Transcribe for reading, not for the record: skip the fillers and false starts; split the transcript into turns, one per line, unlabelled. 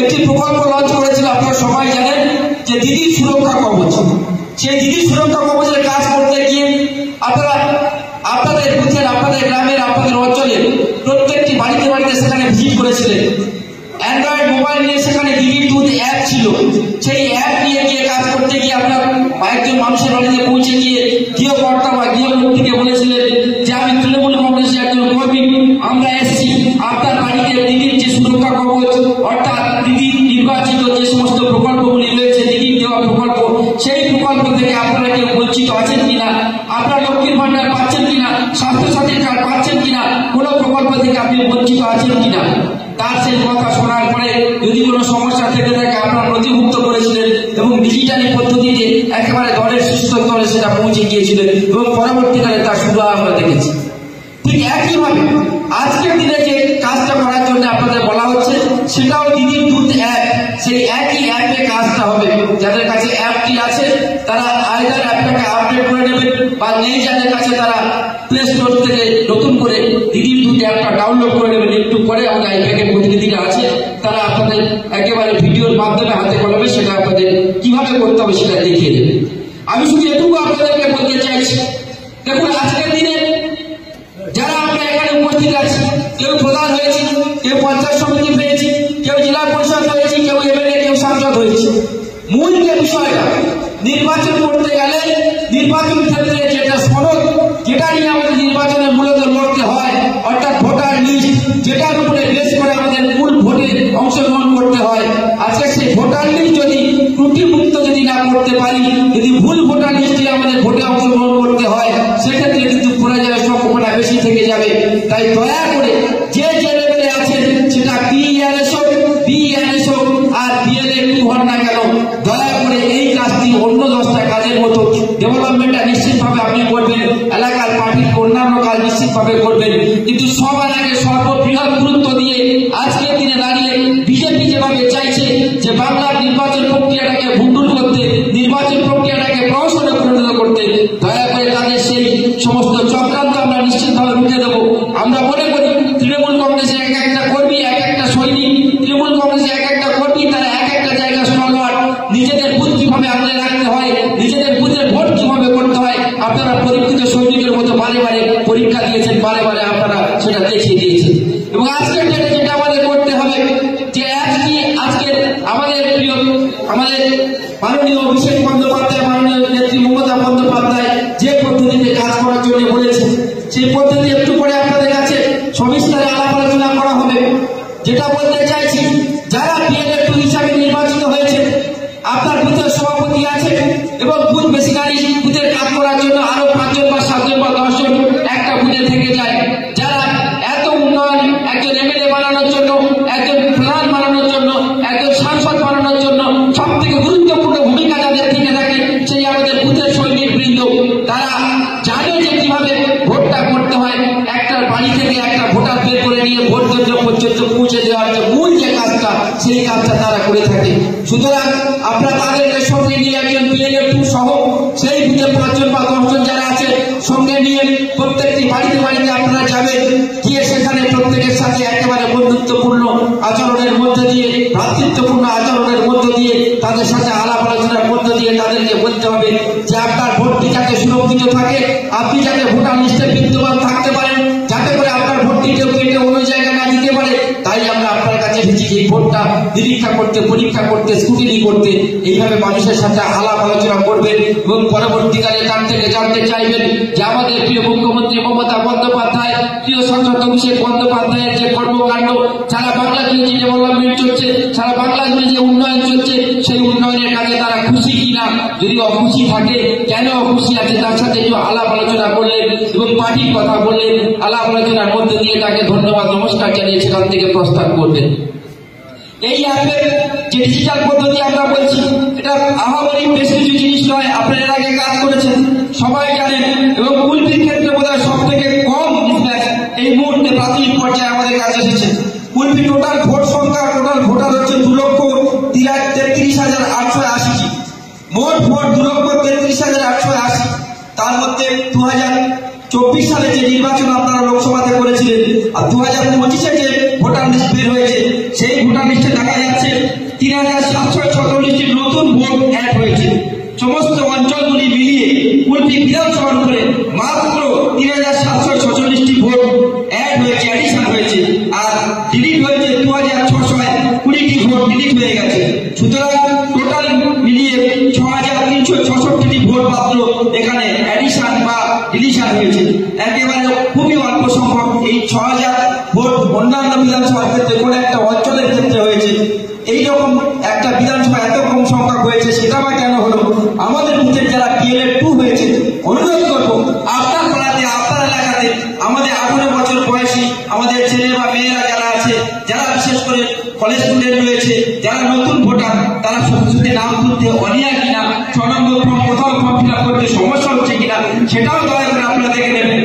একটি প্রকল্প লঞ্চ করেছিল, আপনারা সবাই জানেন, যে দিদি সুরক্ষা কবচ। সেই দিদি সুরক্ষা কবচের কাজ করতে গিয়ে আপনারা আপনাদের বুথের, আপনাদের গ্রামের, আপনাদের অঞ্চলের প্রত্যেকটি বাড়িতে বাড়িতে সেখানে ভিজিট করেছিলেন। অ্যান্ড্রয়েড মোবাইল নিয়ে সেখানে দিদির দুধ অ্যাপ ছিল। সেই অ্যাপ নিয়ে গিয়ে কাজ করতে গিয়ে আপনার একজন মানুষের বাড়িতে পৌঁছে গিয়ে গৃহকর্তা বা গৃহমন্ত্রীকে বলেছিলেন যে আমি তৃণমূল কংগ্রেসের একজন কর্মী, আমরা এসেছি আপনার বাড়িতে দিদির যে সুরক্ষা কবচ, অর্থাৎ দিদির নির্বাচিত যে সমস্ত প্রকল্পগুলি রয়েছে, দিদির দেওয়া প্রকল্প, সেই প্রকল্প থেকে আপনারা কেউ বঞ্চিত আছেন কিনা, আপনার লক্ষ্মীর ভান্ডার পাচ্ছেন কিনা, স্বাস্থ্যসাথীর কার্ড পাচ্ছেন কিনা, কোনো প্রকল্প থেকে আপনি বঞ্চিত আছেন কিনা। তার সেই কথা শোনার পরে যদি কোনো সমস্যা থেকে থাকে আপনারা নথিভুক্ত করেছিলেন এবং ডিজিটালি পদ্ধতিতে একেবারে দলের শীর্ষ স্তরে সেটা পৌঁছে গিয়েছিলেন এবং পরবর্তীকালে তার সুবিধা আমরা দেখেছি। ঠিক একইভাবে আজকের দিনে যে কাজটা করার জন্য আপনাদের বলা হচ্ছে সেটাও দিদির দুধ অ্যাপ। সেই একই অ্যাপে কাজটা হবে। যাদের কাছে অ্যাপটি আছে তারা আইদার অ্যাপটাকে আপডেট করে নেবেন, বা নেই যাদের কাছে তারা প্লে স্টোর থেকে নতুন করে দিদির দুধ অ্যাপটা ডাউনলোড করে নেবেন। একটু পরে আমাদের আইপ্যাকের প্রতিনিধিরা আছে, তারা আপনাদের একেবারে ভিডিওর মাধ্যমে হাতে কলমে সেটা আপনাদের কিভাবে করতে হবে সেটা দেখিয়ে দেবে। আমি শুধু এটুকু আপনাদেরকে বলতে চাইছি, দেখুন আজকের দিনে যারা আমরা এখানে উপস্থিত আছি, কেউ প্রধান হয়েছি, কেউ পঞ্চায়েত সমিতি পেয়েছি, কেউ জেলা পরিষদ হয়েছি, কেউ এমএলএ, কেউ সাংসদ হয়েছি। মূল যে বিষয়টা, নির্বাচন করতে গেলে নির্বাচন ক্ষেত্রে যেটা সনদ, যেটা নিয়ে আমাদের নির্বাচনে মূলত লড়তে হয়, অর্থাৎ ভোটার লিস্ট, যেটার উপরে বেশ করে আমাদের মূল ভোটে অংশগ্রহণ করতে হয়। আজকে সেই ভোটার লিস্ট যদি ত্রুটিমুক্ত যদি না করতে পারি, যদি ভুল ভোটার লিস্টে আমাদের ভোটে অংশগ্রহণ করতে হয়, সেক্ষেত্রে কিন্তু পরাজয়ের সম্ভাবনা বেশি থেকে যাবে। তাই দয়া করে যে যে লেভেলে আছেন, সেটা বিএলএস হোক, বিএলএস হোক আর বিএলএ একটু হন না কেন, দয়া করে এই কাজটি অন্য 10টা কাজের মতো ডেভেলপমেন্টটা নিশ্চিতভাবে আপনি করবেন, এলাকার পার্টির অন্যান্য কাজ নিশ্চিতভাবে করবেন। কিন্তু সবার আগে সর্ববৃহৎ গুরুত্ব দিয়ে আজকের দিনে দাঁড়িয়ে বিজেপি যেভাবে চাইছে যে বাংলার নির্বাচন প্রক্রিয়াটাকে ভুন্ডুল করতে, নির্বাচন প্রক্রিয়াটাকে প্রহসনে পরিণত করতে, দয়া করে তাদের সেই সমস্ত চক্রান্ত আমরা নিশ্চিতভাবে রুখে দেবো। আমরা মনে করি তৃণমূল কংগ্রেসের এক একটা কর্মী, এক একটা সৈনিক, তৃণমূল কংগ্রেসের এক একটা কর্মী, তারা এক একটা জায়গা স্টলওয়ার্ড, নিজেদের বুথ কিভাবে আগলে রাখতে হয়, নিজেদের বুথের ভোট কিভাবে করতে হয়, আপনারা পরীক্ষিত সৈনিকের মতো বারে বারে পরীক্ষা দিয়েছেন, বারে বারে আপনারা সেটা দেখিয়ে দিয়েছেন। এবং আজকের ডেটে যেটা আমাদের করতে হবে, যে আজকে আমাদের প্রিয়, আমাদের মাননীয় অভিষেক বন্দ্যোপাধ্যায়, মাননীয় নেত্রী মমতা বন্দ্যোপাধ্যায় যে পদ্ধতিতে কাজ করার জন্য বলেছেন, সেই পদ্ধতি একটু পরে আপনাদের কাছে সবিস্তারে আলাপ আলোচনা করা হবে। যেটা বলতে চাইছি, যারা বিএলএ হিসাবে নির্বাচিত হয়েছে, আপনার বুথের সভাপতি আছে এবং বুথ বেসিক্যালি বুথের কাজ করার জন্য আরো 5 জন বা 7 জন বা 10 জন একটা বুথে থেকে যায়। যারা এত উন্নয়ন, একজন এমএলএ বানানোর জন্য, একজন প্রধান বানানোর জন্য, একজন সাংসদ বানানোর জন্য সব থেকে গুরুত্বপূর্ণ ভূমিকা যাদের থেকে থাকে, সেই আমাদের বুথের সৈনিক বৃন্দ। তারা জানে যে কিভাবে ভোটটা করতে হয়, একটা বাড়ি থেকে একটা ভোটার বের করে নিয়ে ভোট কেন্দ্র পর্যন্ত পৌঁছে দেওয়ার যে মূল যে কাজটা, সেই কাজটা তারা করে থাকে। সুতরাং আপনারা তাদেরকে সঙ্গে নিয়ে একজন বিএলএ সহ সেই বুথে 5 জন বা 10 জন যারা আছে সঙ্গে নিয়ে প্রত্যেকটি বাড়িতে বাড়িতে আপনারা যাবেন, গিয়ে সেখানে প্রত্যেকের সাথে একেবারে বন্ধুত্বপূর্ণ আচরণের মধ্যে দিয়ে, ভ্রাতৃত্বপূর্ণ আচরণের মধ্যে দিয়ে, তাদের সাথে আলাপ আলোচনার মধ্যে দিয়ে তাদেরকে বলতে হবে যে আপনার ভোটটি যাতে সুরক্ষিত থাকে, আপনি যাতে ভোটার লিস্টে বিদ্যমান থাকতে পারেন, যাতে করে আপনার ভোটটি কেউ কেটে অন্য জায়গায় না দিতে পারে। তাই আমরা আপনার কাছে এসেছি এই ভোটটা নিরীক্ষা করতে, পরীক্ষা করতে, স্ক্রুটিনি করতে। এইভাবে মানুষের সাথে আলাপ আলোচনা করবেন এবং পরবর্তীকালে তার থেকে জানতে চাইবেন যে আমাদের প্রিয় মুখ্যমন্ত্রী মমতা বন্দ্যোপাধ্যায়, প্রিয় সাংসদ অভিষেক বন্দ্যোপাধ্যায়ের যে কর্মকাণ্ড, সারা বাংলা জুড়ে যে ডেভেলপমেন্ট চলছে, সারা বাংলা জুড়ে যে উন্নয়ন চলছে, সেই উন্নয়নের কাজে তারা খুশি কিনা, যদি অখুশি থাকে কেন অখুশি আছে, তার সাথে একটু আলাপ আলোচনা করলেন এবং পার্টির কথা বললেন, আলাপ আলোচনার মধ্যে দিয়ে তাকে ধন্যবাদ নমস্কার জানিয়ে সেখান থেকে প্রস্থান করবেন। এই অ্যাপের যে ডিজিটাল পদ্ধতি আমরা বলছি, এটা আহামরি বেশ কিছু জিনিস নয়, আপনারা এর আগে কাজ করেছেন, সবাই জানেন। এবং কুলপির ক্ষেত্রে বোধহয় সব থেকে কম ডিসপ্যাচ এই মুহূর্তে প্রাথমিক পর্যায়ে আমাদের কাছে এসেছে। কুলপি টোটাল ভোট সংখ্যা, টোটাল ভোটার হচ্ছে 2,33,880। মোট ভোট 2,33,880। তার মধ্যে 2024 সালে যে নির্বাচন আপনারা লোকসভাতে করেছিলেন আর 2025-এ যে ভোটার লিস্ট বের হয়েছে, সেই ভোটার লিস্টে দেখা যাচ্ছে 3746টি নতুন ভোট অ্যাড হয়েছে। সমস্ত অঞ্চলগুলি মিলিয়ে কুলপি বিধানসভার উপরে মাত্র 3746টি ভোট অ্যাড হয়েছে, অ্যাডিশন হয়েছে। আর ডিলিট হয়েছে 2620টি ভোট ডিলিট হয়ে গেছে। সুতরাং টোটাল মিলিয়ে 6366টি ভোট মাত্র এখানে অ্যাডিশন বা ডিলিশন হয়েছে। একেবারে খুবই অল্প সংখ্যক এই 6000 ভোট অন্যান্য বিধানসভার ক্ষেত্রে কোন একটা অঞ্চলের ক্ষেত্রে হয়েছে। এইরকম একটা বিধানসভা এত কম সংখ্যক হয়েছে, সেটা বা কেন হলো? আমাদের বুথের যারা PLA 2 হয়েছে, অনুরোধ করবো আপনার পাড়াতে, আপনার এলাকাতে আমাদের 18 বছর বয়সী আমাদের ছেলে বা মেয়েরা যারা আছে, যারা বিশেষ করে কলেজ স্টুডেন্ট রয়েছে, যারা নতুন ভোটার, তারা সত্যি নাম তুলতে অনিয়া কিনা, 6 নম্বর ফর্ম কোথাও ফর্ম ফিল আপ করতে সমস্যা হচ্ছে কিনা, সেটাও দয়া করে আপনারা দেখে নেবেন।